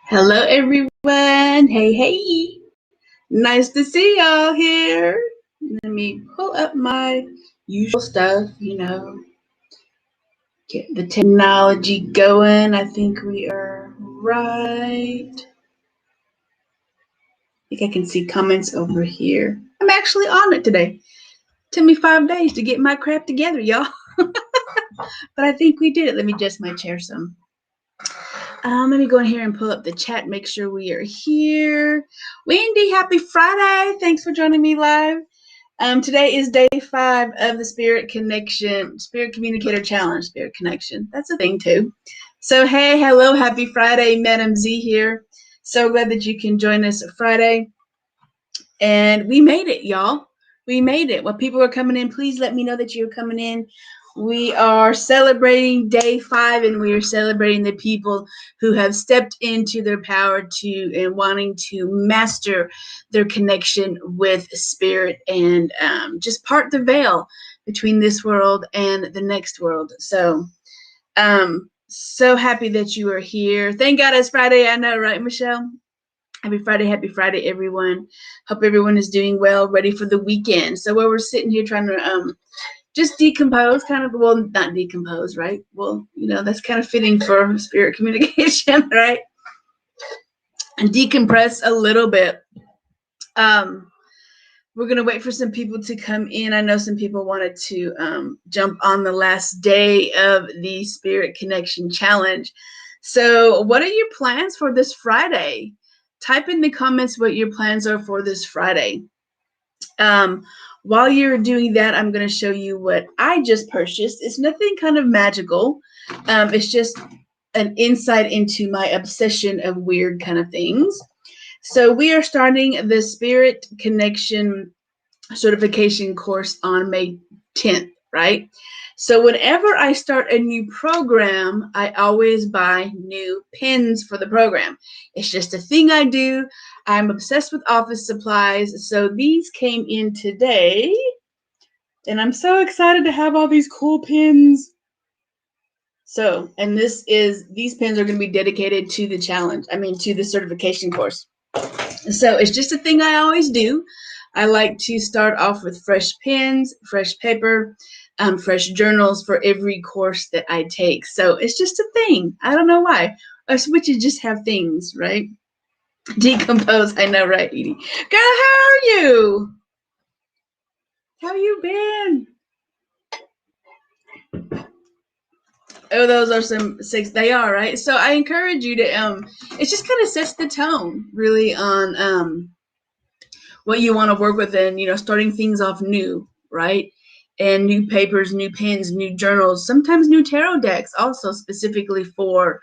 Hello, everyone. Hey, hey. Nice to see y'all here. Let me pull up my usual stuff, get the technology going. I think we are right. I think I can see comments over here. I'm actually on it today. Took me 5 days to get my crap together, y'all. But I think we did it. Let me adjust my chair some. Let me go in here and pull up the chat, make sure we are here. Wendy, happy Friday. Thanks for joining me live. Today is day 5 of the Spirit Communicator Challenge. Spirit Connection. That's a thing too. So, hey, hello, happy Friday. Madam Z here. So glad that you can join us Friday. And we made it, y'all. We made it. While people are coming in, please let me know that you're coming in. We are celebrating day 5, and we are celebrating the people who have stepped into their power and wanting to master their connection with spirit and just part the veil between this world and the next world. So, so happy that you are here. Thank God it's Friday. I know, right, Michelle? Happy Friday, everyone. Hope everyone is doing well, ready for the weekend. So while we're sitting here trying to just decompose, well, not decompose, right? Well, that's kind of fitting for spirit communication, right? And decompress a little bit. We're going to wait for some people to come in. I know some people wanted to jump on the last day of the Spirit Connection Challenge. So what are your plans for this Friday? Type in the comments what your plans are for this Friday. While you're doing that, I'm going to show you what I just purchased. It's nothing kind of magical. It's just an insight into my obsession of weird kind of things. So we are starting the Spirit Connection certification course on May 10th, right? So whenever I start a new program, I always buy new pins for the program. It's just a thing I do. I'm obsessed with office supplies. So these came in today, and I'm so excited to have all these cool pins. So, and these pins are going to be dedicated to the challenge. To the certification course. So it's just a thing I always do. I like to start off with fresh pens, fresh paper, fresh journals for every course that I take. So it's just a thing. I don't know why. Us witches just have things, right? Decompose. I know, right, Edie? Girl, how are you? How you been? Oh, those are some 6. They are, right? So I encourage you to, it just kind of sets the tone, really, on what you want to work with and, starting things off new, right? And new papers, new pens, new journals, sometimes new tarot decks also specifically for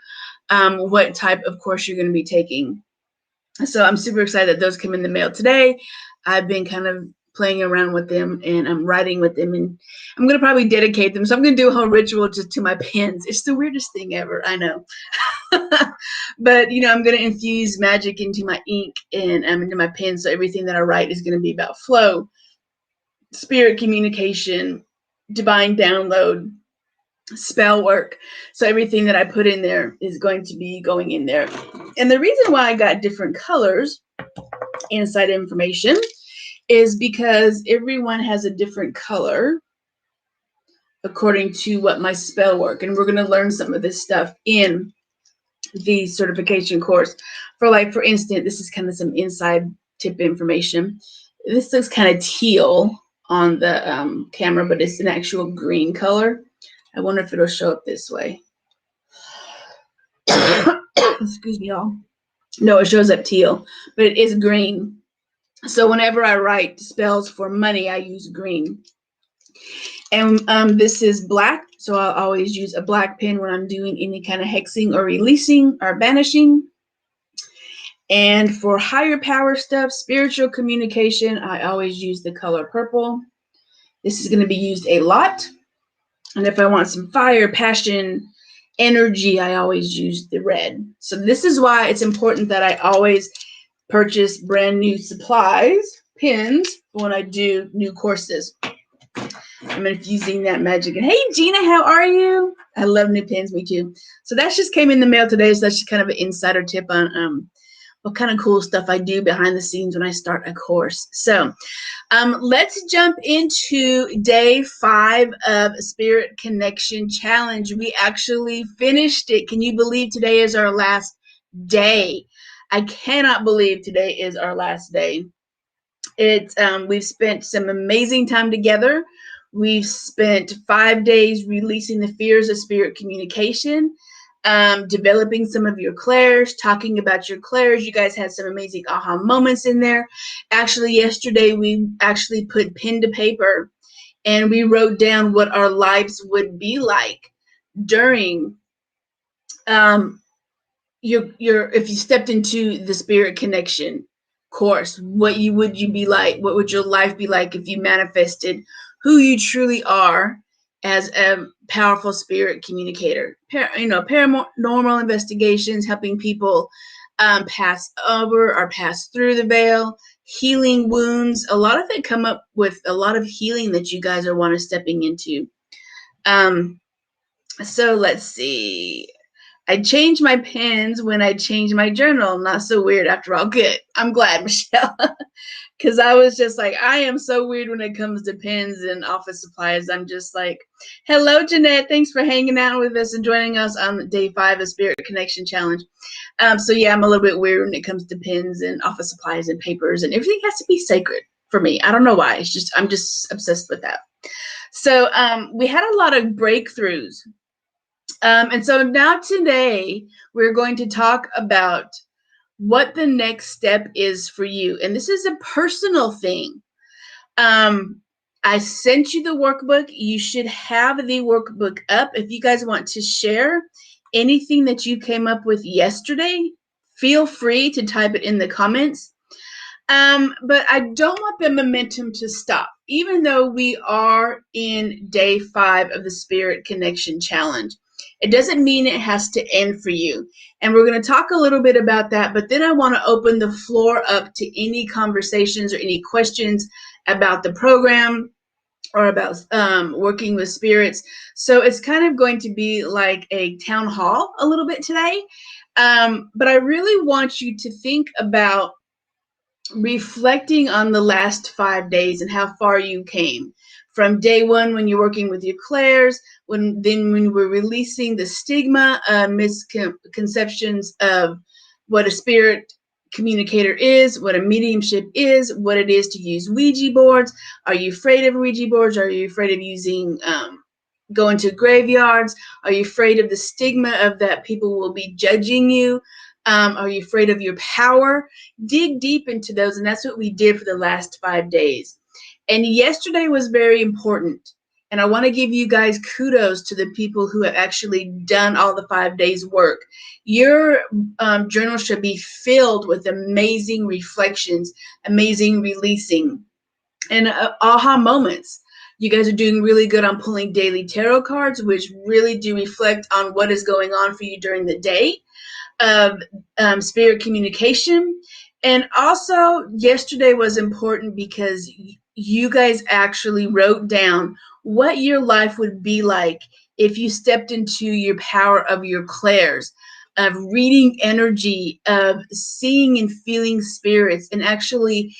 what type of course you're going to be taking. So I'm super excited that those come in the mail today. I've been kind of playing around with them, and I'm writing with them, and I'm going to probably dedicate them. So I'm going to do a whole ritual just to my pens. It's the weirdest thing ever, I know. But, I'm going to infuse magic into my ink and into my pen. So everything that I write is going to be about flow, spirit communication, divine download, spell work. So everything that I put in there is going to be going in there. And the reason why I got different colors inside information is because everyone has a different color according to what my spell work. And we're going to learn some of this stuff in the certification course. For instance, this is kind of some inside tip information. This looks kind of teal on the camera, but it's an actual green color. I wonder if it'll show up this way. Excuse me, y'all. No, it shows up teal, but it is green. So whenever I write spells for money, I use green. And this is black, so I'll always use a black pen when I'm doing any kind of hexing or releasing or banishing. And for higher power stuff, spiritual communication, I always use the color purple. This is going to be used a lot. And if I want some fire, passion, energy, I always use the red. So this is why it's important that I always purchase brand new supplies, pins, when I do new courses. I'm infusing that magic. And hey, Gina, how are you? I love new pins. Me too. So that just came in the mail today. So that's just kind of an insider tip on what kind of cool stuff I do behind the scenes when I start a course. So let's jump into day 5 of Spirit Connection Challenge. We actually finished it. Can you believe today is our last day? I cannot believe today is our last day. We've spent some amazing time together. We've spent 5 days releasing the fears of spirit communication, developing some of your clairs, talking about your clairs. You guys had some amazing aha moments in there. Actually, yesterday we actually put pen to paper and we wrote down what our lives would be like during if you stepped into the Spirit Connection course. What would you be like? What would your life be like if you manifested who you truly are as a powerful spirit communicator? Paranormal investigations, helping people pass over or pass through the veil, healing wounds. A lot of it come up with a lot of healing that you guys are stepping into. So let's see. I changed my pens when I changed my journal. Not so weird after all. Good. I'm glad, Michelle. Because I was just like, I am so weird when it comes to pens and office supplies. I'm just like, hello, Jeanette. Thanks for hanging out with us and joining us on day 5 of Spirit Connection Challenge. So yeah, I'm a little bit weird when it comes to pens and office supplies and papers, and everything has to be sacred for me. I don't know why. I'm just obsessed with that. So we had a lot of breakthroughs. And so now today we're going to talk about what the next step is for you. And this is a personal thing. I sent you the workbook. You should have the workbook up. If you guys want to share anything that you came up with yesterday, feel free to type it in the comments. But I don't want the momentum to stop, even though we are in day 5 of the Spirit Connection Challenge. It doesn't mean it has to end for you. And we're going to talk a little bit about that, but then I want to open the floor up to any conversations or any questions about the program or about working with spirits. So it's kind of going to be like a town hall a little bit today. But I really want you to think about reflecting on the last 5 days and how far you came. From day 1 when you're working with your clairs, when we're releasing the stigma, misconceptions of what a spirit communicator is, what a mediumship is, what it is to use Ouija boards. Are you afraid of Ouija boards? Are you afraid of using going to graveyards? Are you afraid of the stigma of that people will be judging you? Are you afraid of your power? Dig deep into those, and that's what we did for the last 5 days. And yesterday was very important. And I want to give you guys kudos to the people who have actually done all the 5 days work. Your journal should be filled with amazing reflections, amazing releasing, and aha moments. You guys are doing really good on pulling daily tarot cards, which really do reflect on what is going on for you during the day of spirit communication. And also yesterday was important because you guys actually wrote down what your life would be like if you stepped into your power of your clairs, of reading energy, of seeing and feeling spirits, and actually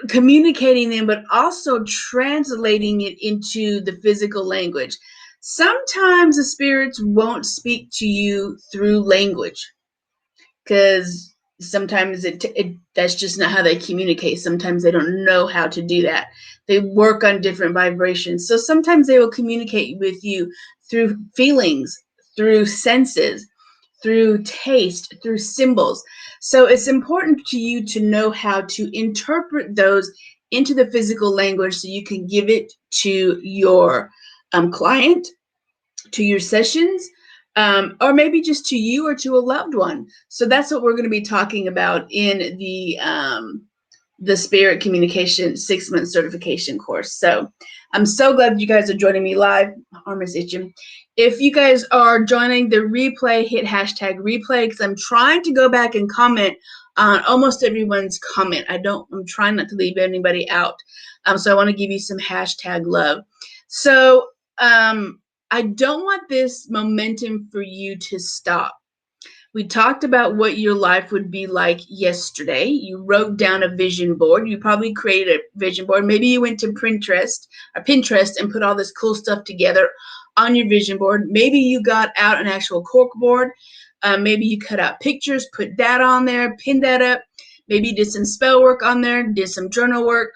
communicating them, but also translating it into the physical language. Sometimes the spirits won't speak to you through language because sometimes that's just not how they communicate. Sometimes they don't know how to do that. They work on different vibrations. So sometimes they will communicate with you through feelings, through senses, through taste, through symbols. So it's important to you to know how to interpret those into the physical language so you can give it to your client, to your sessions, or maybe just to you or to a loved one. So that's what we're going to be talking about in the Spirit Communication 6-month certification course. So I'm so glad you guys are joining me live. Arm is itching. If you guys are joining the replay, hit hashtag replay, because I'm trying to go back and comment on almost everyone's comment. I'm trying not to leave anybody out. So I want to give you some hashtag love. So I don't want this momentum for you to stop. We talked about what your life would be like yesterday. You wrote down a vision board. You probably created a vision board. Maybe you went to Pinterest and put all this cool stuff together on your vision board. Maybe you got out an actual cork board. Maybe you cut out pictures, put that on there, pin that up. Maybe you did some spell work on there, did some journal work,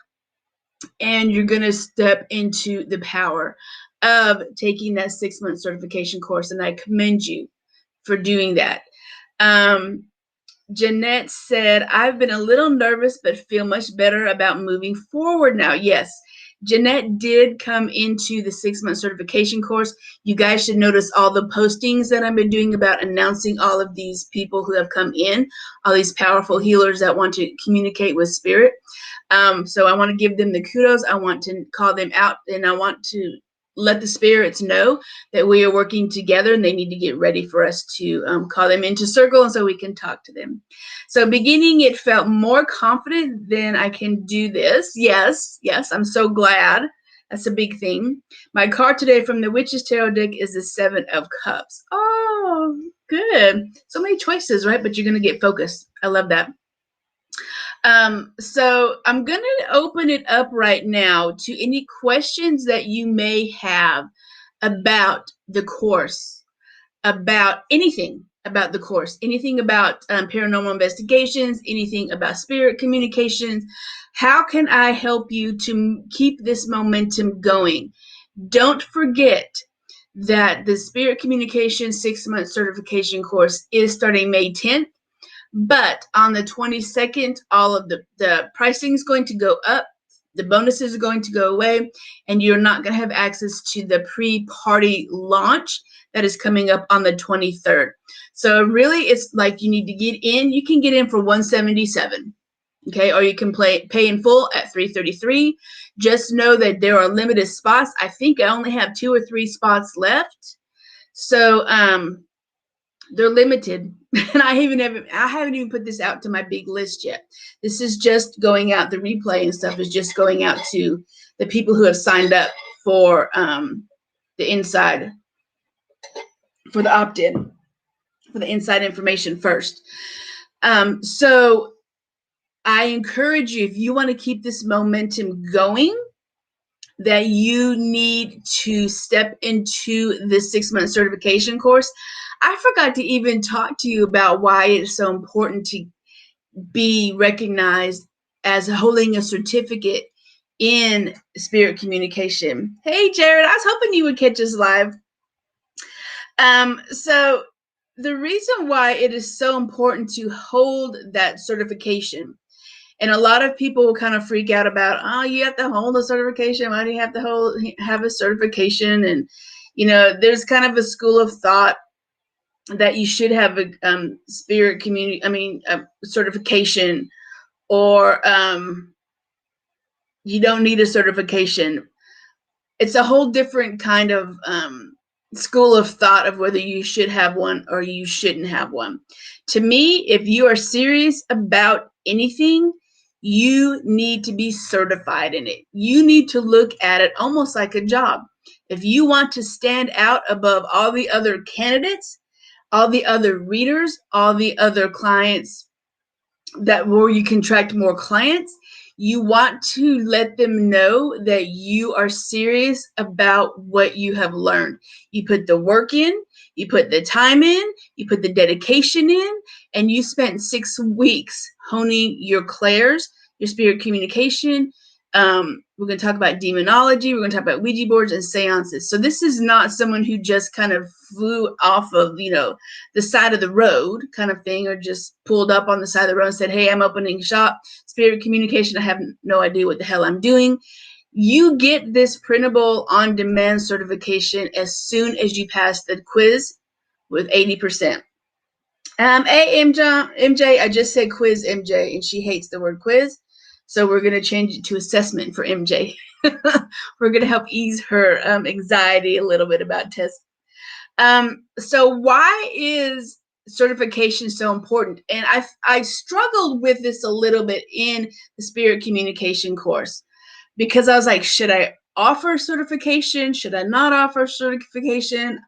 and you're going to step into the power of taking that 6-month certification course. And I commend you for doing that. Jeanette said, I've been a little nervous, but feel much better about moving forward now. Yes, Jeanette did come into the 6-month certification course. You guys should notice all the postings that I've been doing about announcing all of these people who have come in, all these powerful healers that want to communicate with spirit. So I want to give them the kudos. I want to call them out, and I want to let the spirits know that we are working together, and they need to get ready for us to call them into circle, and so we can talk to them. So beginning, it felt more confident than I can do this. Yes, I'm so glad. That's a big thing. My card today from the Witch's Tarot deck is the 7 of Cups. Oh, good. So many choices, right? But you're going to get focused. I love that. So I'm going to open it up right now to any questions that you may have about the course, about anything about the course, anything about paranormal investigations, anything about spirit communications. How can I help you to keep this momentum going? Don't forget that the Spirit Communication 6-month certification course is starting May 10th. But on the 22nd, all of the pricing is going to go up. The bonuses are going to go away, and you're not going to have access to the pre-party launch that is coming up on the 23rd. So really, it's like you need to get in. You can get in for $177, okay, or you can pay in full at $333. Just know that there are limited spots. I think I only have 2 or 3 spots left, so they're limited. And I haven't even put this out to my big list yet. This is just going out. The replay and stuff is just going out to the people who have signed up for the inside, for the opt-in, for the inside information first. So I encourage you, if you want to keep this momentum going, that you need to step into the 6-month certification course. I forgot to even talk to you about why it's so important to be recognized as holding a certificate in spirit communication. Hey, Jared, I was hoping you would catch us live. So the reason why it is so important to hold that certification, and a lot of people will kind of freak out about, oh, you have to hold a certification. Why do you have to have a certification? And, you know, there's kind of a school of thought that you should have a certification, or you don't need a certification. It's a whole different kind of school of thought of whether you should have one or you shouldn't have one. To me, if you are serious about anything, you need to be certified in it. You need to look at it almost like a job. If you want to stand out above all the other candidates, all the other readers, all the other clients, where you can attract more clients, you want to let them know that you are serious about what you have learned. You put the work in, you put the time in, you put the dedication in, and you spent 6 weeks honing your clairs, your spirit communication. We're going to talk about demonology. We're going to talk about Ouija boards and seances. So this is not someone who just kind of flew off of, the side of the road kind of thing, or just pulled up on the side of the road and said, hey, I'm opening shop. Spirit communication, I have no idea what the hell I'm doing. You get this printable on-demand certification as soon as you pass the quiz with 80%. Hey, MJ, I just said quiz, MJ, and she hates the word quiz. So we're going to change it to assessment for MJ. We're going to help ease her anxiety a little bit about tests. So why is certification is so important? And I struggled with this a little bit in the Spirit Communication course, because I was like, should I offer certification? Should I not offer certification?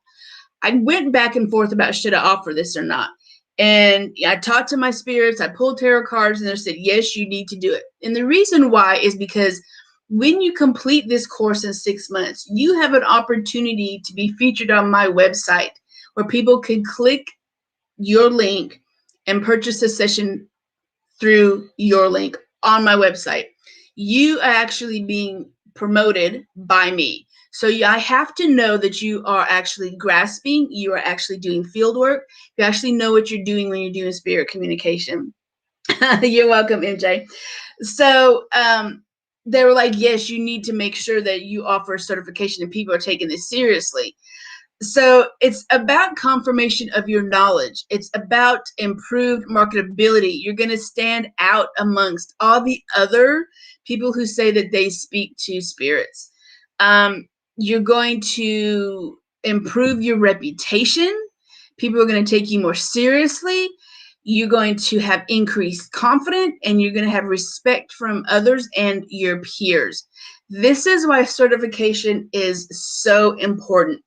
I went back and forth about should I offer this or not. And I talked to my spirits, I pulled tarot cards, and they said, yes, you need to do it. And the reason why is because when you complete this course in 6 months, you have an opportunity to be featured on my website where people can click your link and purchase a session through your link on my website. You are actually being promoted by me. So I have to know that you are actually grasping, you are actually doing field work, you actually know what you're doing when you're doing spirit communication. You're welcome, MJ. So they were like, yes, you need to make sure that you offer certification and people are taking this seriously. So it's about confirmation of your knowledge. It's about improved marketability. You're going to stand out amongst all the other people who say that they speak to spirits. You're going to improve your reputation. People are going to take you more seriously. You're going to have increased confidence, and you're going to have respect from others and your peers. This is why certification is so important.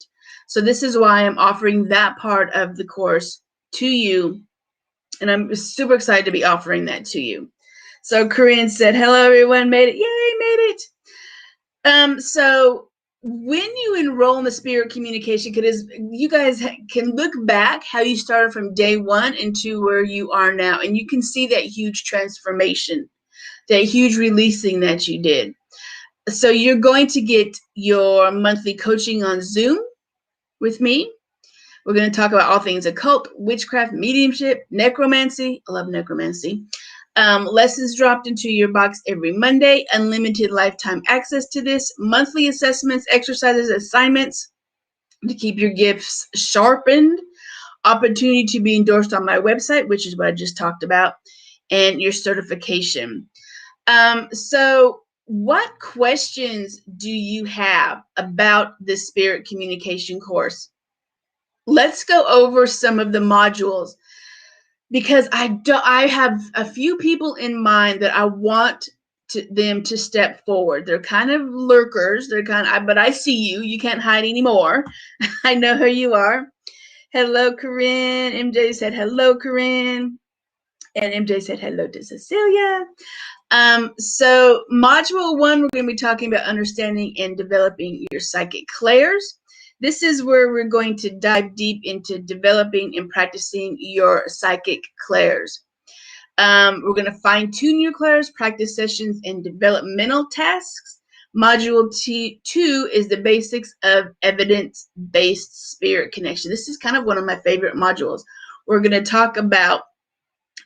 So this is why I'm offering that part of the course to you. And I'm super excited to be offering that to you. So Corinne said, hello, everyone. Made it. Yay, made it. So when you enroll in the Spirit Communication, because you guys can look back how you started from day one into where you are now. And you can see that huge transformation, that huge releasing that you did. So you're going to get your monthly coaching on Zoom with me. We're going to talk about all things occult, witchcraft, mediumship, necromancy. I love necromancy. Lessons dropped into your box every Monday, unlimited lifetime access to this, monthly assessments, exercises, assignments to keep your gifts sharpened, opportunity to be endorsed on my website, which is what I just talked about, and your certification. So what questions do you have about the Spirit Communication course? Let's go over some of the modules, because I have a few people in mind that I want them to step forward. They're kind of lurkers. But I see you. You can't hide anymore. I know who you are. Hello, Corinne. MJ said hello, Corinne. And MJ said hello to Cecilia. So module 1, we're going to be talking about understanding and developing your psychic clairs. This is where we're going to dive deep into developing and practicing your psychic clairs. We're going to fine-tune your clairs, practice sessions, and developmental tasks. Module 2 is the basics of evidence-based spirit connection. This is kind of one of my favorite modules. We're going to talk about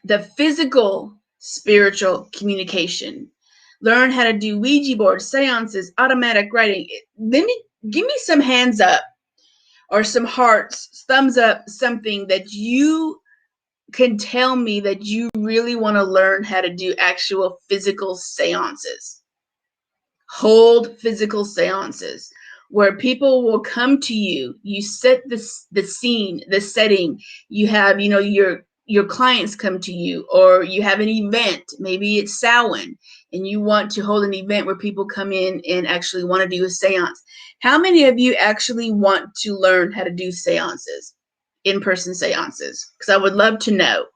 the physical spiritual communication. Learn how to do Ouija boards, seances, automatic writing. Give me some hands up or some hearts, thumbs up, something that you can tell me that you really want to learn how to do actual physical seances. Hold physical seances where people will come to you. You set the scene, the setting. You have, your clients come to you, or you have an event, maybe it's Samhain, and you want to hold an event where people come in and actually want to do a seance. How many of you actually want to learn how to do seances, in-person seances? Because I would love to know,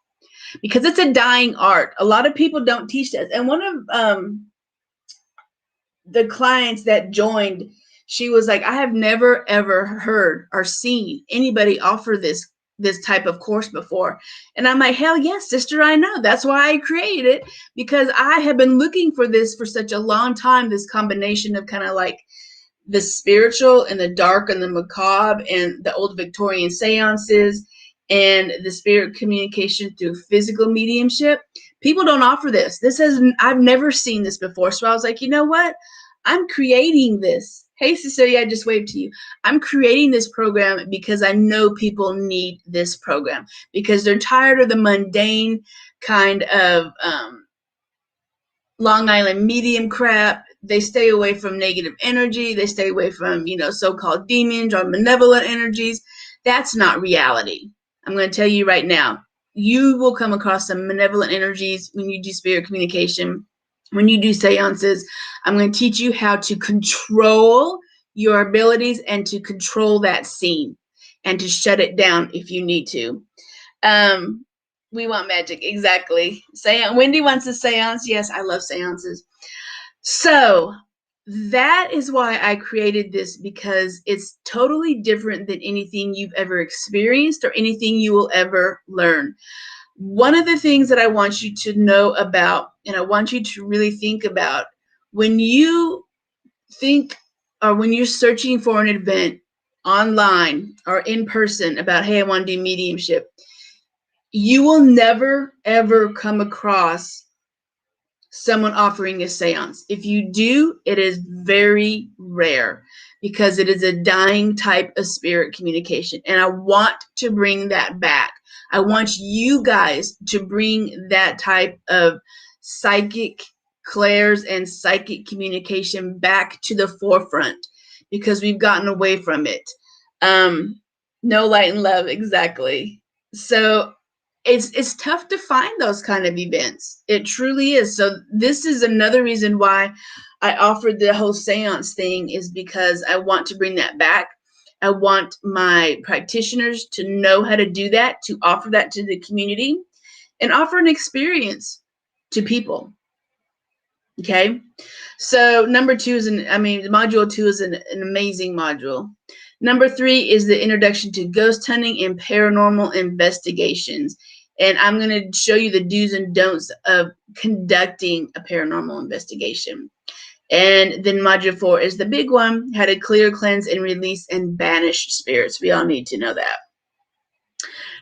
because it's a dying art. A lot of people don't teach that. And one of the clients that joined, she was like, I have never ever heard or seen anybody offer this type of course before. And I'm like, hell yes, sister, I know. That's why I created it, because I have been looking for this for such a long time, this combination of kind of like the spiritual and the dark and the macabre and the old Victorian seances and the spirit communication through physical mediumship. People don't offer this. I've never seen this before. So I was like, you know what? I'm creating this. Hey, Cecilia, I just waved to you. I'm creating this program because I know people need this program, because they're tired of the mundane kind of Long Island medium crap. They stay away from negative energy. They stay away from, so-called demons or malevolent energies. That's not reality. I'm going to tell you right now, you will come across some malevolent energies when you do spirit communication, when you do seances. I'm going to teach you how to control your abilities and to control that scene and to shut it down if you need to. We want magic, exactly. Wendy wants a seance. Yes, I love seances. So that is why I created this, because it's totally different than anything you've ever experienced or anything you will ever learn. One of the things that I want you to know about, and I want you to really think about, when you think or when you're searching for an event online or in person about, hey, I want to do mediumship, you will never, ever come across someone offering a seance. If you do, it is very rare, because it is a dying type of spirit communication. And I want to bring that back. I want you guys to bring that type of psychic clairs and psychic communication back to the forefront, because we've gotten away from it. No light and love, exactly. So it's tough to find those kind of events. It truly is. So this is another reason why I offered the whole seance thing, is because I want to bring that back. I want my practitioners to know how to do that, to offer that to the community and offer an experience to people. Okay. So number 2 is module 2 is an amazing module. Number 3 is the introduction to ghost hunting and paranormal investigations. And I'm going to show you the do's and don'ts of conducting a paranormal investigation. And then module 4 is the big one, how to clear, cleanse, and release and banish spirits. We all need to know that.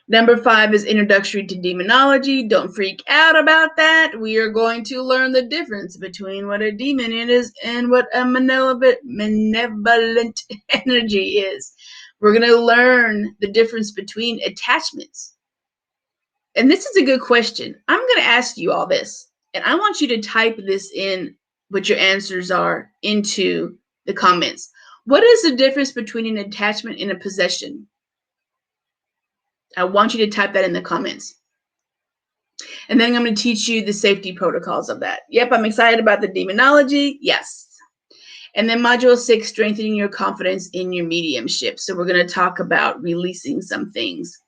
Number 5 is introductory to demonology. Don't freak out about that. We are going to learn the difference between what a demon is and what a malevolent energy is. We're going to learn the difference between attachments. And this is a good question. I'm going to ask you all this, and I want you to type this in, what your answers are, into the comments. What is the difference between an attachment and a possession? I want you to type that in the comments. And then I'm going to teach you the safety protocols of that. Yep, I'm excited about the demonology. Yes. And then module 6, strengthening your confidence in your mediumship. So we're going to talk about releasing some things.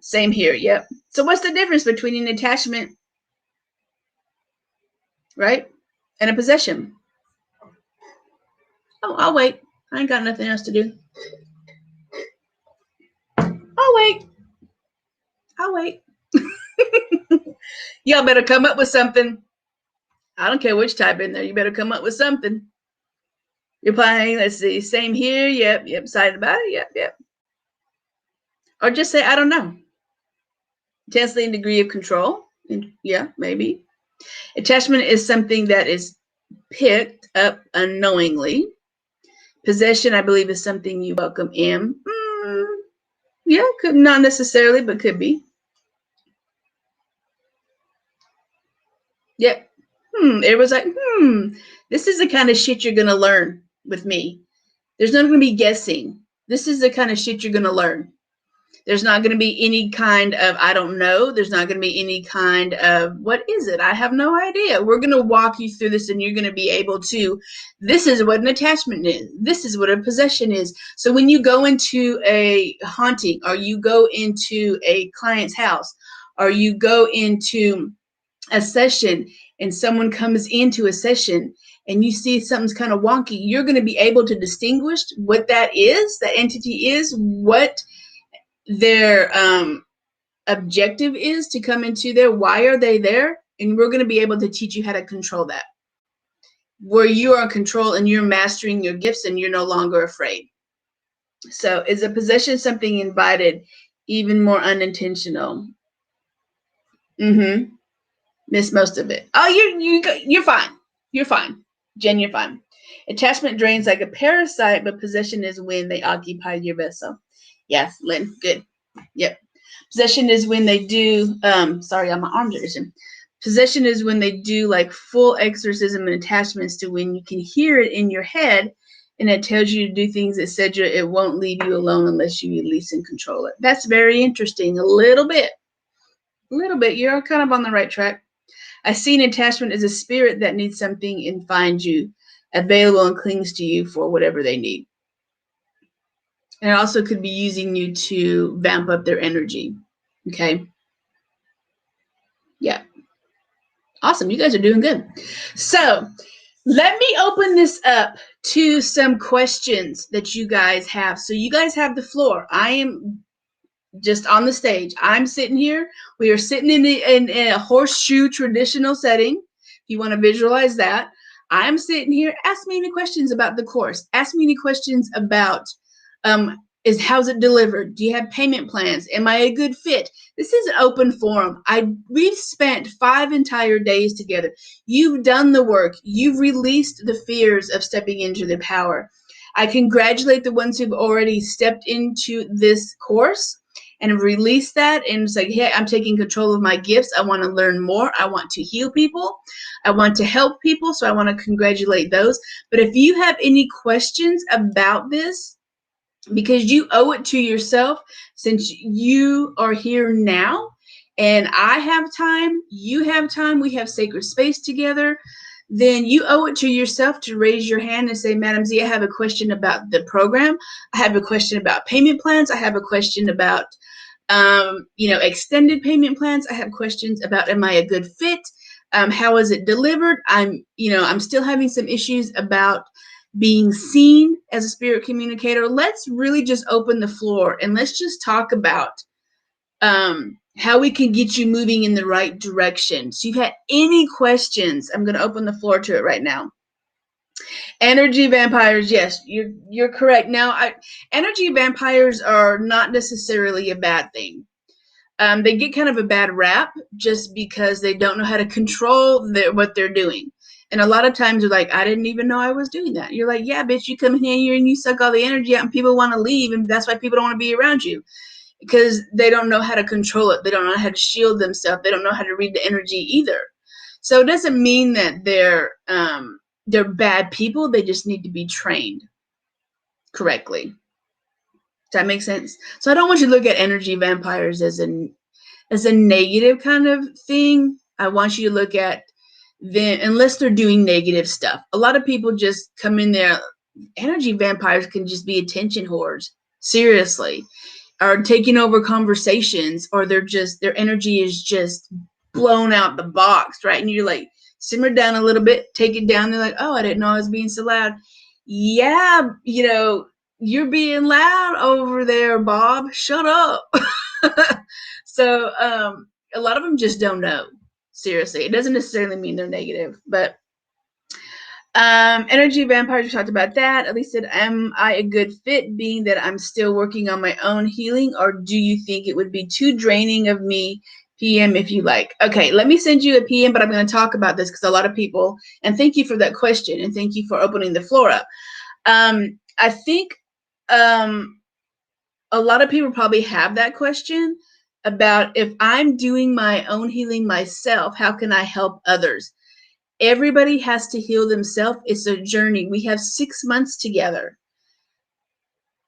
Same here. Yep. So what's the difference between an attachment, right, and a possession? Oh, I'll wait. I ain't got nothing else to do. I'll wait. I'll wait. Y'all better come up with something. I don't care which type in there. You better come up with something. You're playing, let's see, same here. Yep, excited about it. Yep. Or just say, I don't know. Intensely degree of control. Yeah, maybe. Attachment is something that is picked up unknowingly. Possession, I believe, is something you welcome in. Yeah, could not necessarily, but could be. Yep. Everyone's like, this is the kind of shit you're going to learn with me. There's not going to be guessing. This is the kind of shit you're going to learn. There's not going to be any kind of, I don't know. There's not going to be any kind of, what is it? I have no idea. We're going to walk you through this, and you're going to be able to, this is what an attachment is. This is what a possession is. So when you go into a haunting, or you go into a client's house, or you go into a session and someone comes into a session and you see something's kind of wonky, you're going to be able to distinguish what that is, the entity is, what their objective is to come into there, why are they there, and we're going to be able to teach you how to control that, where you are in control and you're mastering your gifts and you're no longer afraid. So is a possession something invited, even more unintentional? Miss most of it. Oh, you're fine. You're fine. Jen, you're fine. Attachment drains like a parasite, but possession is when they occupy your vessel. Yes, Lynn, good. Yep. Possession is when they do, sorry, my arms are itching. Possession is when they do like full exorcism and attachments, to when you can hear it in your head and it tells you to do things, etc. It won't leave you alone unless you release and control it. That's very interesting. A little bit. You're kind of on the right track. I see an attachment as a spirit that needs something and finds you available and clings to you for whatever they need. And it also could be using you to vamp up their energy. Okay. Yeah. Awesome. You guys are doing good. So let me open this up to some questions that you guys have. So you guys have the floor. I am just on the stage. I'm sitting here. We are sitting in a horseshoe traditional setting. If you want to visualize that, I'm sitting here. Ask me any questions about the course. Ask me any questions about how's it delivered? Do you have payment plans? Am I a good fit? This is an open forum. We've spent 5 entire days together. You've done the work. You've released the fears of stepping into the power. I congratulate the ones who've already stepped into this course and release that and say, hey, I'm taking control of my gifts. I want to learn more. I want to heal people. I want to help people. So I want to congratulate those. But if you have any questions about this, because you owe it to yourself, since you are here now and I have time, you have time, we have sacred space together, then you owe it to yourself to raise your hand and say, Madam Z, I have a question about the program. I have a question about payment plans. I have a question about extended payment plans. I have questions about, am I a good fit? How is it delivered? I'm still having some issues about being seen as a spirit communicator. Let's really just open the floor and let's just talk about how we can get you moving in the right direction. So if you had any questions, I'm going to open the floor to it right now. Energy vampires, yes, you're correct. Now, energy vampires are not necessarily a bad thing. They get kind of a bad rap just because they don't know how to control what they're doing. And a lot of times they're like, I didn't even know I was doing that. You're like, yeah, bitch, you come in here and you suck all the energy out and people want to leave. And that's why people don't want to be around you, because they don't know how to control it. They don't know how to shield themselves. They don't know how to read the energy either. So it doesn't mean that they're bad people. They just need to be trained correctly. Does that make sense? So I don't want you to look at energy vampires as a negative kind of thing. I want you to look at them, unless they're doing negative stuff. A lot of people just come in there. Energy vampires can just be attention whores, seriously, or taking over conversations, or their energy is just blown out the box, right? And you're like, simmer down a little bit, take it down. They're like, oh, I didn't know I was being so loud. Yeah, you're being loud over there, Bob. Shut up. So a lot of them just don't know. Seriously, it doesn't necessarily mean they're negative, but energy vampires, we talked about that. At least said, am I a good fit, being that I'm still working on my own healing, or do you think it would be too draining of me? PM if you like. Okay, let me send you a PM, but I'm going to talk about this because a lot of people, and thank you for that question, and thank you for opening the floor up. I think a lot of people probably have that question about, if I'm doing my own healing myself, how can I help others? Everybody has to heal themselves. It's a journey. We have 6 months together.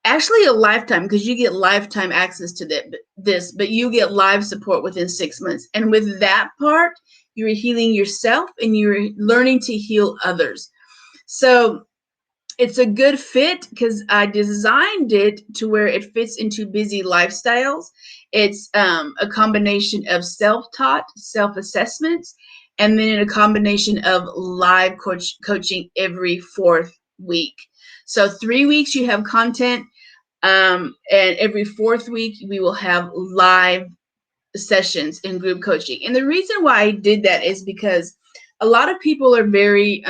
Actually, a lifetime, because you get lifetime access to this, but you get live support within 6 months. And with that part, you're healing yourself and you're learning to heal others. So it's a good fit because I designed it to where it fits into busy lifestyles. It's a combination of self-taught, self-assessments, and then a combination of live coaching every 4th week. So 3 weeks you have content, and every 4th week we will have live sessions in group coaching. And the reason why I did that is because a lot of people are very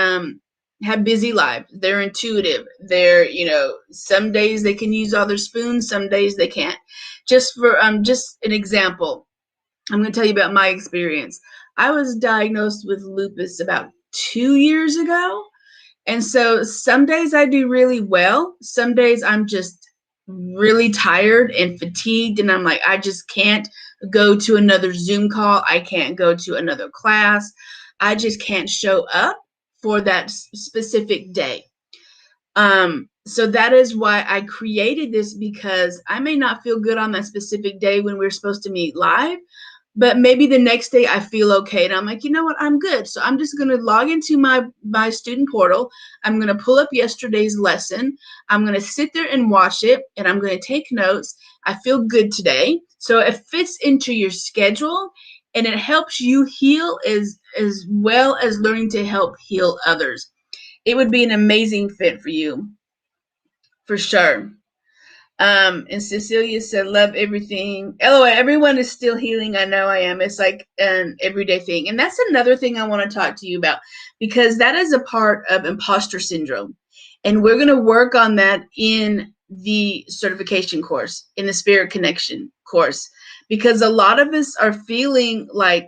have busy lives. They're intuitive. They're, some days they can use all their spoons, some days they can't. Just for just an example, I'm going to tell you about my experience. I was diagnosed with lupus about 2 years ago. And so some days I do really well. Some days I'm just really tired and fatigued, and I'm like, I just can't go to another Zoom call. I can't go to another class. I just can't show up for that specific day. So that is why I created this, because I may not feel good on that specific day when we're supposed to meet live, but maybe the next day I feel okay. And I'm like, you know what? I'm good. So I'm just going to log into my student portal. I'm going to pull up yesterday's lesson. I'm going to sit there and watch it, and I'm going to take notes. I feel good today. So it fits into your schedule, and it helps you heal as well as learning to help heal others. It would be an amazing fit for you, for sure. And Cecilia said, love everything. LOL, everyone is still healing. I know I am. It's like an everyday thing. And that's another thing I want to talk to you about, because that is a part of imposter syndrome. And we're going to work on that in the certification course, in the Spirit Connection course, because a lot of us are feeling like,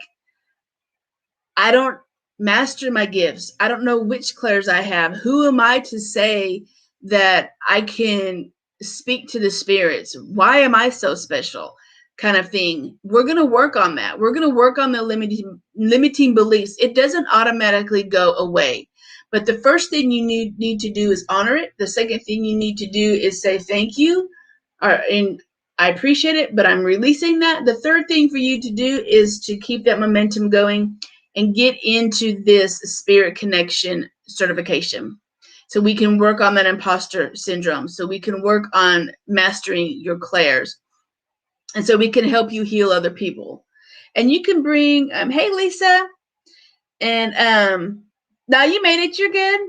I don't master my gifts. I don't know which clairs I have. Who am I to say that I can speak to the spirits? Why am I so special? Kind of thing. We're going to work on that. We're going to work on the limiting beliefs. It doesn't automatically go away. But the first thing you need to do is honor it. The second thing you need to do is say thank you. And I appreciate it, but I'm releasing that. The third thing for you to do is to keep that momentum going and get into this Spirit Connection certification, so we can work on that imposter syndrome, so we can work on mastering your clairs, and so we can help you heal other people. And you can bring, hey Lisa, and now you made it, you're good.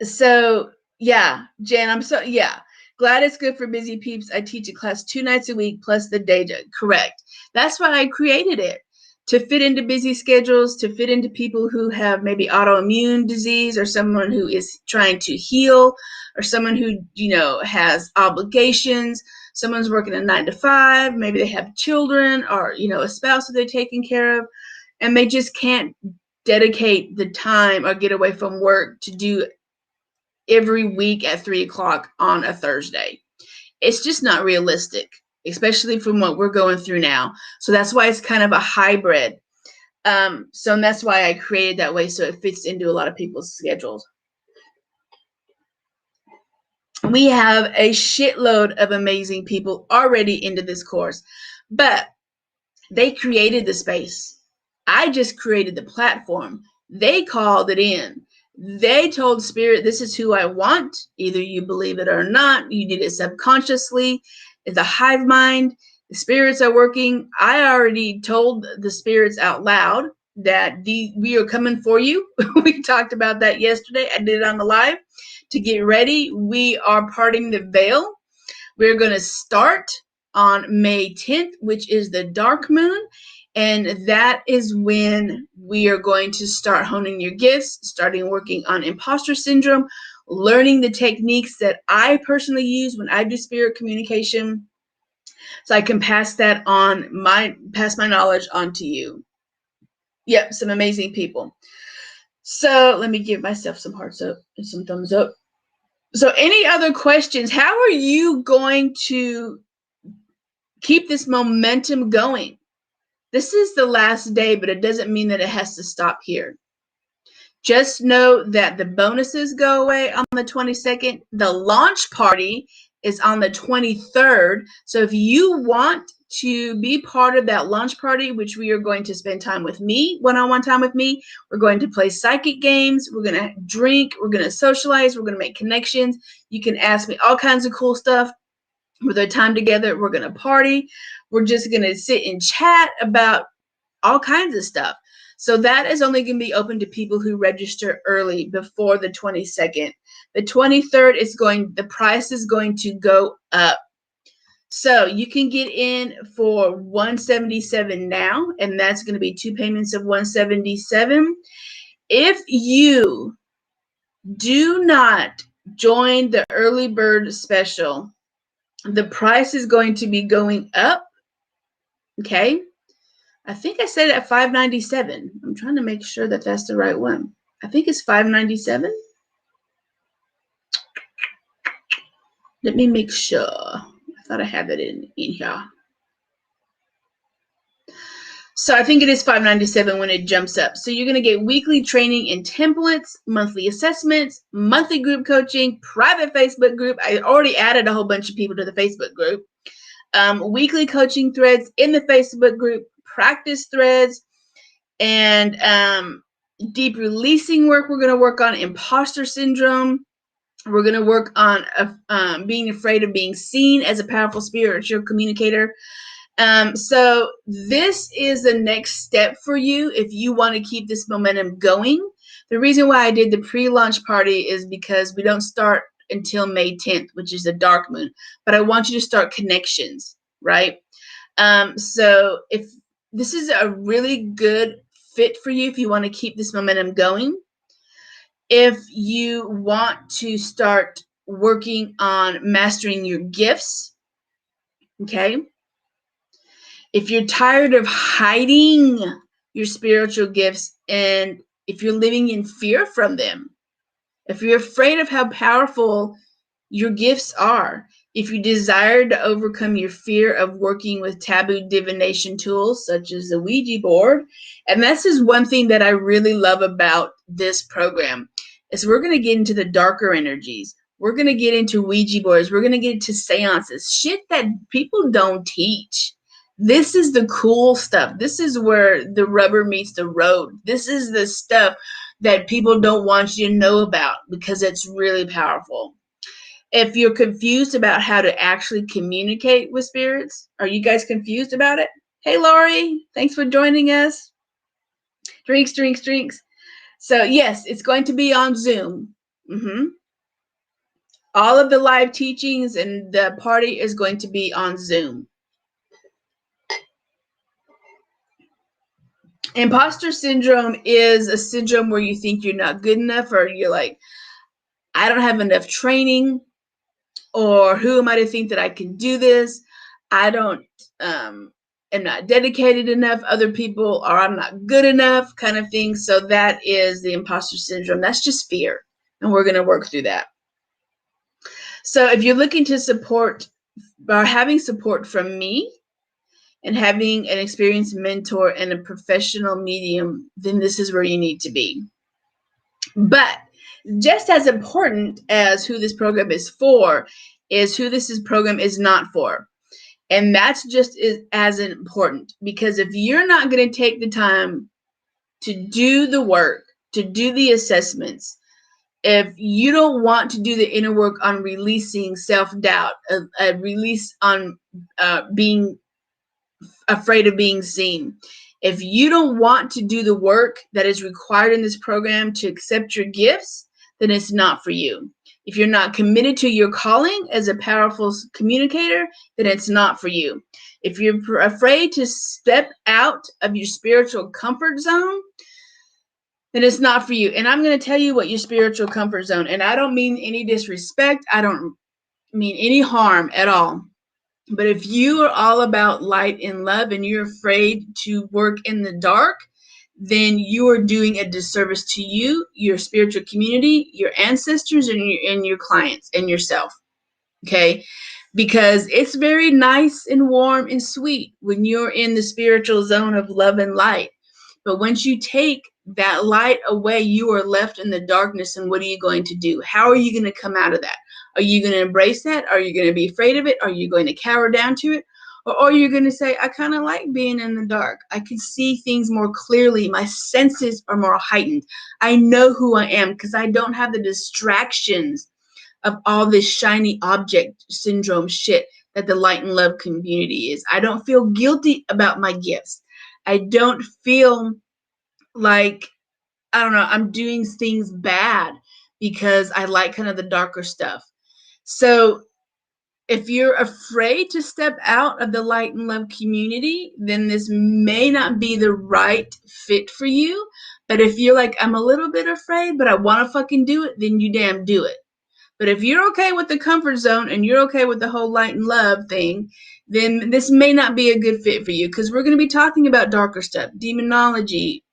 So yeah, Jen, glad it's good for busy peeps. I teach a class 2 nights a week plus the day job. Correct. That's why I created it, to fit into busy schedules, to fit into people who have maybe autoimmune disease, or someone who is trying to heal, or someone who, has obligations. Someone's working a 9 to 5, maybe they have children, or, a spouse that they're taking care of, and they just can't dedicate the time or get away from work to do every week at 3:00 on a Thursday. It's just not realistic, especially from what we're going through now. So that's why it's kind of a hybrid. So that's why I created that way, so it fits into a lot of people's schedules. We have a shitload of amazing people already into this course, but they created the space. I just created the platform. They called it in. They told Spirit, this is who I want. Either you believe it or not. You did it subconsciously. It's a hive mind. The spirits are working. I already told the spirits out loud that we are coming for you. We talked about that yesterday. I did it on the live. To get ready, we are parting the veil. We're going to start on May 10th, which is the dark moon. And that is when we are going to start honing your gifts, starting working on imposter syndrome, learning the techniques that I personally use when I do spirit communication, so I can pass my knowledge on to you. Yep, some amazing people. So let me give myself some hearts up and some thumbs up. So any other questions? How are you going to keep this momentum going? This is the last day, but it doesn't mean that it has to stop here. Just know that the bonuses go away on the 22nd. The launch party is on the 23rd. So if you want to be part of that launch party, which we are going to spend time with me, one-on-one time with me, we're going to play psychic games, we're going to drink, we're going to socialize, we're going to make connections. You can ask me all kinds of cool stuff. With our time together, we're going to party. We're just going to sit and chat about all kinds of stuff. So that is only going to be open to people who register early before the 22nd. The 23rd the price is going to go up. So you can get in for $177 now, and that's going to be 2 payments of $177. If you do not join the early bird special, the price is going to be going up. Okay. I think I said it at $597. I'm trying to make sure that that's the right one. I think it's $597. Let me make sure. I thought I had that in here. So I think it is $5.97 when it jumps up. So you're going to get weekly training in templates, monthly assessments, monthly group coaching, private Facebook group. I already added a whole bunch of people to the Facebook group. Weekly coaching threads in the Facebook group, practice threads, and deep releasing work. We're going to work on imposter syndrome. We're going to work on being afraid of being seen as a powerful spiritual communicator. So this is the next step for you if you want to keep this momentum going. The reason why I did the pre-launch party is because we don't start until May 10th, which is the dark moon. But I want you to start connections, right? So if this is a really good fit for you, if you want to keep this momentum going, if you want to start working on mastering your gifts, okay? If you're tired of hiding your spiritual gifts and if you're living in fear from them, if you're afraid of how powerful your gifts are, if you desire to overcome your fear of working with taboo divination tools such as the Ouija board, and this is one thing that I really love about this program, is we're going to get into the darker energies. We're going to get into Ouija boards. We're going to get into seances, shit that people don't teach. This is the cool stuff. This is where the rubber meets the road. This is the stuff that people don't want you to know about because it's really powerful. If you're confused about how to actually communicate with spirits, are you guys confused about it? Hey, Laurie, thanks for joining us. Drinks, drinks, drinks. So yes, it's going to be on Zoom. All of the live teachings and the party is going to be on Zoom. Imposter syndrome is a syndrome where you think you're not good enough, or you're like, I don't have enough training, or who am I to think that I can do this? I don't am not dedicated enough. Other people, or I'm not good enough, kind of thing. So that is the imposter syndrome. That's just fear, and we're going to work through that. So if you're looking to support or having support from me and having an experienced mentor and a professional medium, then this is where you need to be. But just as important as who this program is for is who this program is not for. And that's just as important, because if you're not going to take the time to do the work, to do the assessments, if you don't want to do the inner work on releasing self-doubt, a release on being afraid of being seen, if you don't want to do the work that is required in this program to accept your gifts, then it's not for you. If you're not committed to your calling as a powerful communicator, then it's not for you. If you're afraid to step out of your spiritual comfort zone, then it's not for you. And I'm going to tell you what your spiritual comfort zone, and I don't mean any disrespect. I don't mean any harm at all. But if you are all about light and love and you're afraid to work in the dark, then you are doing a disservice to you, your spiritual community, your ancestors, and your clients and yourself. Okay? Because it's very nice and warm and sweet when you're in the spiritual zone of love and light. But once you take that light away, you are left in the darkness. And what are you going to do? How are you going to come out of that? Are you going to embrace that? Are you going to be afraid of it? Are you going to cower down to it? Or are you going to say, I kind of like being in the dark. I can see things more clearly. My senses are more heightened. I know who I am because I don't have the distractions of all this shiny object syndrome shit that the light and love community is. I don't feel guilty about my gifts. I don't feel like, I don't know, I'm doing things bad because I like kind of the darker stuff. So if you're afraid to step out of the light and love community, then this may not be the right fit for you. But if you're like, I'm a little bit afraid, but I want to fucking do it, then you damn do it. But if you're okay with the comfort zone and you're okay with the whole light and love thing, then this may not be a good fit for you, because we're going to be talking about darker stuff, demonology,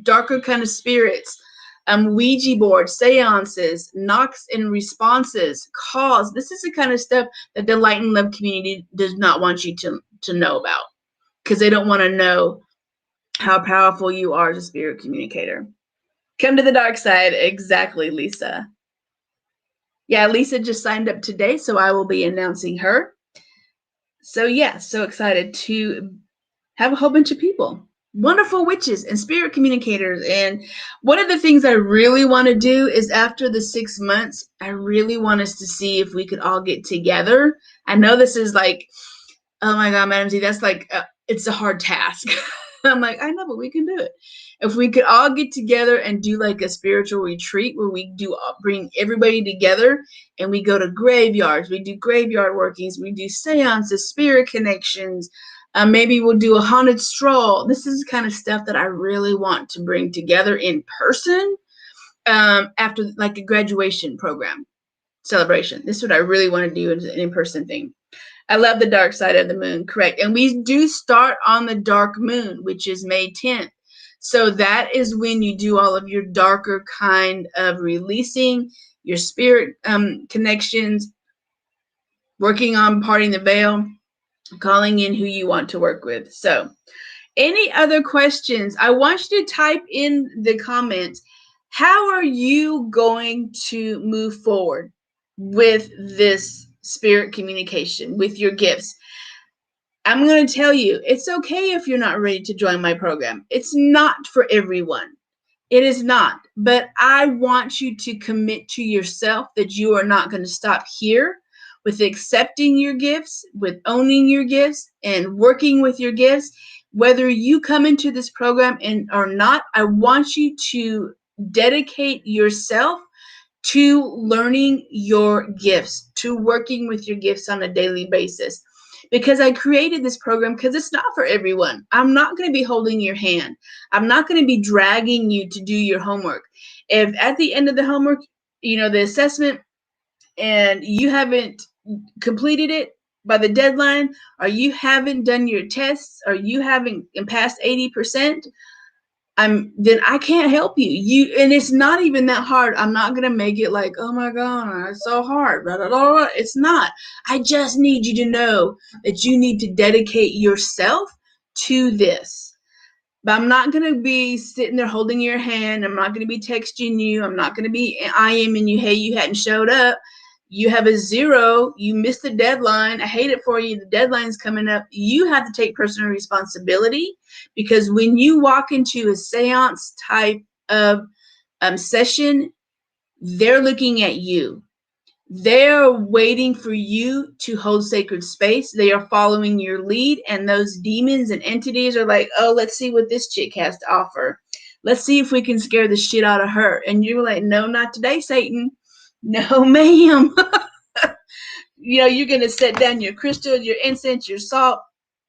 darker kind of spirits, Ouija boards, seances, knocks and responses, calls. This is the kind of stuff that the light and love community does not want you to know about. because they don't want to know how powerful you are as a spirit communicator. Come to the dark side. Exactly, Lisa. Yeah, Lisa just signed up today, so I will be announcing her. So yeah, so excited to have a whole bunch of people. Wonderful witches and spirit communicators. And one of the things I really want to do is after the 6 months, I really want us to see if we could all get together. I know this is like, oh my God, Madam Z, that's like, it's a hard task. I'm like, I know, but we can do it. If we could all get together and do like a spiritual retreat where we do bring everybody together and we go to graveyards, we do graveyard workings, we do seances, spirit connections, maybe we'll do a haunted stroll. This is the kind of stuff that I really want to bring together in person after like a graduation program celebration. This is what I really want to do as an in-person thing. I love the dark side of the moon, correct. And we do start on the dark moon, which is May 10th. So that is when you do all of your darker kind of releasing, your spirit connections, working on parting the veil, calling in who you want to work with. So any other questions? I want you to type in the comments, how are you going to move forward with this spirit communication, with your gifts? I'm going to tell you, it's okay if you're not ready to join my program. It's not for everyone. It is not. But I want you to commit to yourself that you are not going to stop here with accepting your gifts, with owning your gifts, and working with your gifts. Whether you come into this program or not, I want you to dedicate yourself to learning your gifts, to working with your gifts on a daily basis. Because I created this program because it's not for everyone. I'm not going to be holding your hand. I'm not going to be dragging you to do your homework. If at the end of the homework, the assessment, and you haven't completed it by the deadline, or you haven't done your tests, or you haven't passed 80%, then I can't help you. And it's not even that hard. I'm not gonna make it like, oh my God, it's so hard. Blah, blah, blah, blah. It's not. I just need you to know that you need to dedicate yourself to this. But I'm not gonna be sitting there holding your hand. I'm not gonna be texting you. I'm not gonna be IMing you. Hey, you hadn't showed up. You have a 0. You missed the deadline. I hate it for you. The deadline's coming up. You have to take personal responsibility, because when you walk into a seance type of session, they're looking at you. They're waiting for you to hold sacred space. They are following your lead, and those demons and entities are like, oh, let's see what this chick has to offer. Let's see if we can scare the shit out of her. And you're like, no, not today, Satan. No, ma'am. You're going to set down your crystal, your incense, your salt,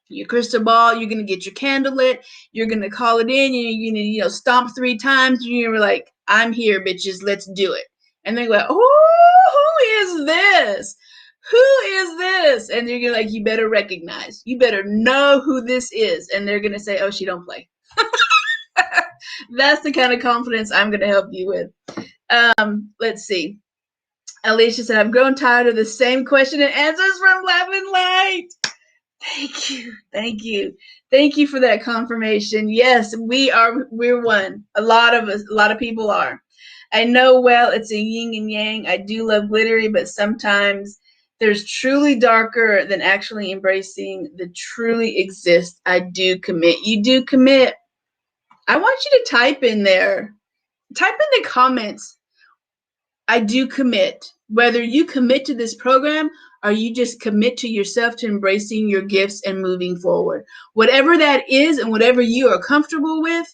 your crystal ball. You're going to get your candle lit. You're going to call it in. You're going to, stomp 3 times. You're like, I'm here, bitches. Let's do it. And they're like, oh, who is this? Who is this? And you're like, you better recognize. You better know who this is. And they're going to say, oh, she don't play. That's the kind of confidence I'm going to help you with. Let's see. Alicia said, I've grown tired of the same question and answers from Love and Light. Thank you. Thank you. Thank you for that confirmation. Yes, we're one. A lot of people are. I know, well, it's a yin and yang. I do love glittery, but sometimes there's truly darker than actually embracing the truly exist. I do commit. You do commit. I want you to type in there. Type in the comments. I do commit. Whether you commit to this program or you just commit to yourself to embracing your gifts and moving forward. Whatever that is and whatever you are comfortable with,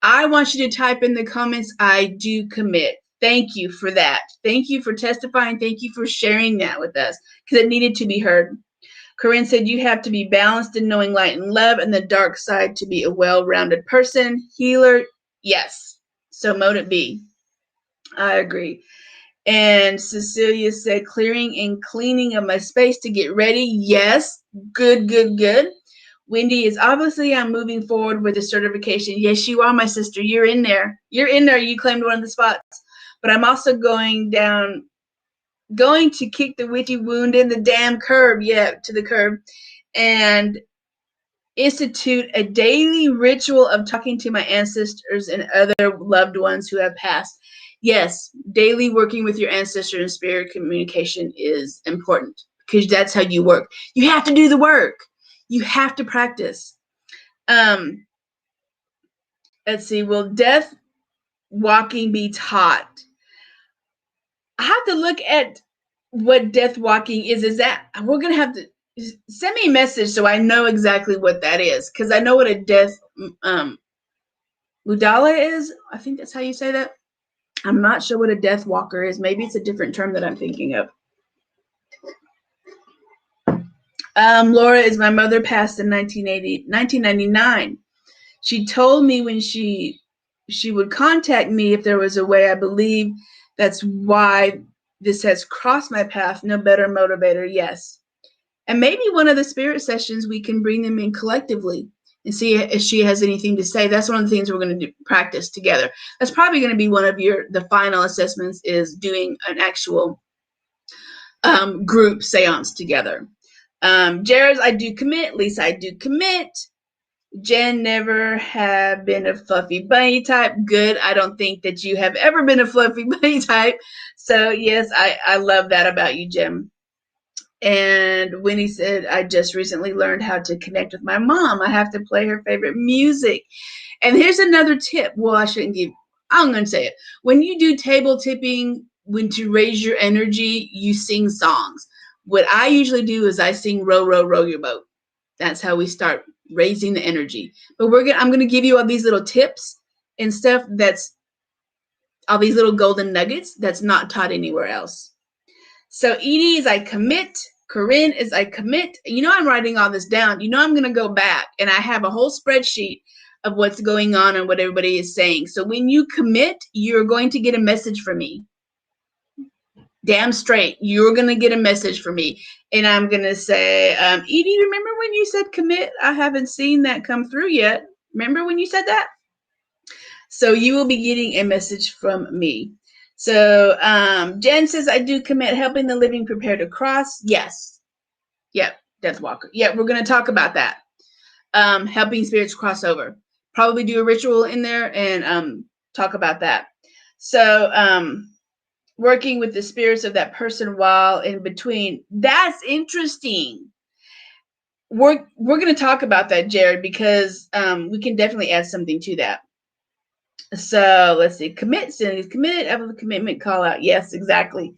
I want you to type in the comments, I do commit. Thank you for that. Thank you for testifying. Thank you for sharing that with us, because it needed to be heard. Corinne said, you have to be balanced in knowing light and love and the dark side to be a well-rounded person. Healer, yes. So mote it be. I agree. And Cecilia said, clearing and cleaning of my space to get ready. Yes. Good, good, good. Wendy is, obviously I'm moving forward with the certification. Yes, you are, my sister. You're in there. You're in there. You claimed one of the spots. But I'm also going to kick the witchy wound in the damn curb. Yeah, to the curb. And institute a daily ritual of talking to my ancestors and other loved ones who have passed. Yes, daily working with your ancestor and spirit communication is important because that's how you work. You have to do the work. You have to practice. Let's see. Will death walking be taught? I have to look at what death walking is. Is that we're gonna have to send me a message so I know exactly what that is, because I know what a death Mudala is. I think that's how you say that. I'm not sure what a death walker is. Maybe it's a different term that I'm thinking of. Laura is my mother, passed in 1999. She told me when she would contact me if there was a way. I believe that's why this has crossed my path. No better motivator. Yes. And maybe one of the spirit sessions, we can bring them in collectively and see if she has anything to say. That's one of the things we're going to do, practice together. That's probably going to be one of the final assessments, is doing an actual group seance together. Jared's, I do commit. Lisa, I do commit. Jen, never have been a fluffy bunny type. Good. I don't think that you have ever been a fluffy bunny type. So yes, I love that about you, Jen. And Winnie said, I just recently learned how to connect with my mom. I have to play her favorite music. And here's another tip. Well, I shouldn't give, I'm going to say it. When you do table tipping, when to raise your energy, you sing songs. What I usually do is I sing Row, Row, Row Your Boat. That's how we start raising the energy. But I'm going to give you all these little tips and stuff, that's all these little golden nuggets that's not taught anywhere else. So Edie is I commit. Corinne is I commit. You know, I'm writing all this down. You know, I'm going to go back and I have a whole spreadsheet of what's going on and what everybody is saying. So when you commit, you're going to get a message from me. Damn straight. You're going to get a message from me. And I'm going to say, Edie, remember when you said commit? I haven't seen that come through yet. Remember when you said that? So you will be getting a message from me. So Jen says, I do commit, helping the living prepare to cross. Yes. Yep. Death Walker. Yeah, we're going to talk about that. Helping spirits cross over. Probably do a ritual in there and talk about that. So working with the spirits of that person while in between. That's interesting. We're going to talk about that, Jared, because we can definitely add something to that. So let's see. Commit, Cindy's committed. Ever the commitment call out. Yes, exactly.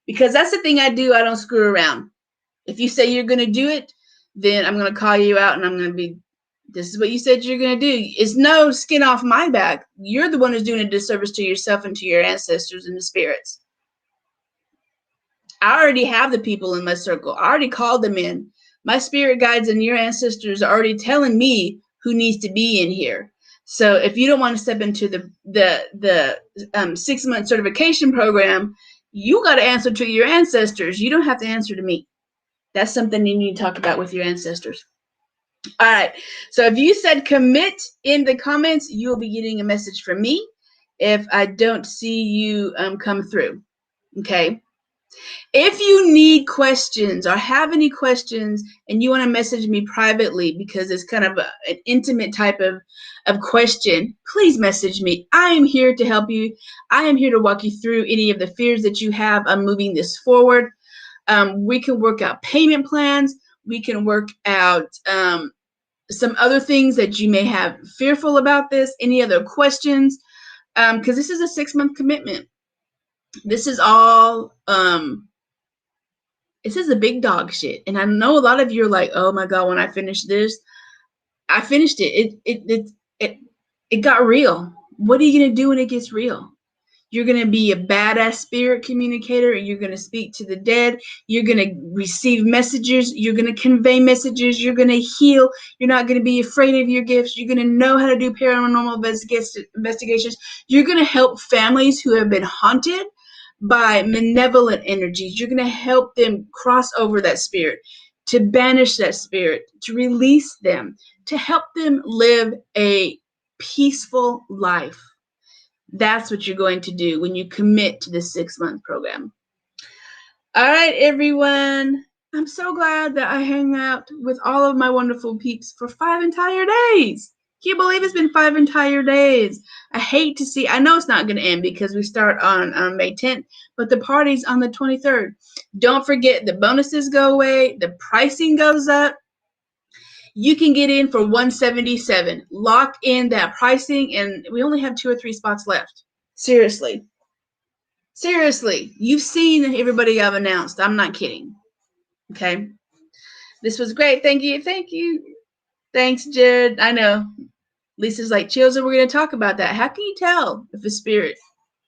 Because that's the thing I do. I don't screw around. If you say you're going to do it, then I'm going to call you out and I'm going to be, this is what you said you're going to do. It's no skin off my back. You're the one who's doing a disservice to yourself and to your ancestors and the spirits. I already have the people in my circle. I already called them in. My spirit guides and your ancestors are already telling me who needs to be in here. So if you don't want to step into the 6-month certification program, you got to answer to your ancestors. You don't have to answer to me. That's something you need to talk about with your ancestors. All right. So if you said commit in the comments, you will be getting a message from me if I don't see you come through. Okay. If you need questions or have any questions and you want to message me privately because it's kind of an intimate type of question, please message me. I am here to help you. I am here to walk you through any of the fears that you have on moving this forward. We can work out payment plans. We can work out some other things that you may have fearful about this, any other questions, because this is a 6-month commitment. This is all... this is a big dog shit. And I know a lot of you are like, oh my God, when I finish this, I finished it. It got real. What are you going to do when it gets real? You're going to be a badass spirit communicator. You're going to speak to the dead. You're going to receive messages. You're going to convey messages. You're going to heal. You're not going to be afraid of your gifts. You're going to know how to do paranormal investigations. You're going to help families who have been haunted by malevolent energies. You're going to help them cross over that spirit, to banish that spirit, to release them, to help them live a peaceful life. That's what you're going to do when you commit to this 6-month program. All right, everyone. I'm so glad that I hang out with all of my wonderful peeps for 5 entire days. Can you believe it's been 5 entire days? I hate to see, I know it's not going to end because we start on May 10th, but the party's on the 23rd. Don't forget, the bonuses go away, the pricing goes up. You can get in for $177. Lock in that pricing, and we only have 2 or 3 spots left. Seriously. Seriously. You've seen everybody I've announced. I'm not kidding. Okay? This was great. Thank you. Thank you. Thanks, Jared. I know. Lisa's like, Chills, and we're going to talk about that. How can you tell if a spirit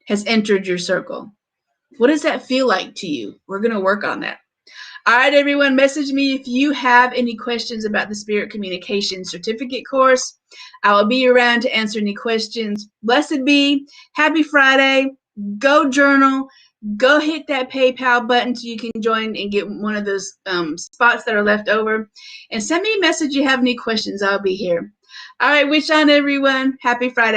has entered your circle? What does that feel like to you? We're going to work on that. All right, everyone, message me if you have any questions about the Spirit Communication Certificate course. I will be around to answer any questions. Blessed be. Happy Friday. Go journal. Go hit that PayPal button so you can join and get one of those spots that are left over. And send me a message if you have any questions. I'll be here. All right, wish on everyone. Happy Friday.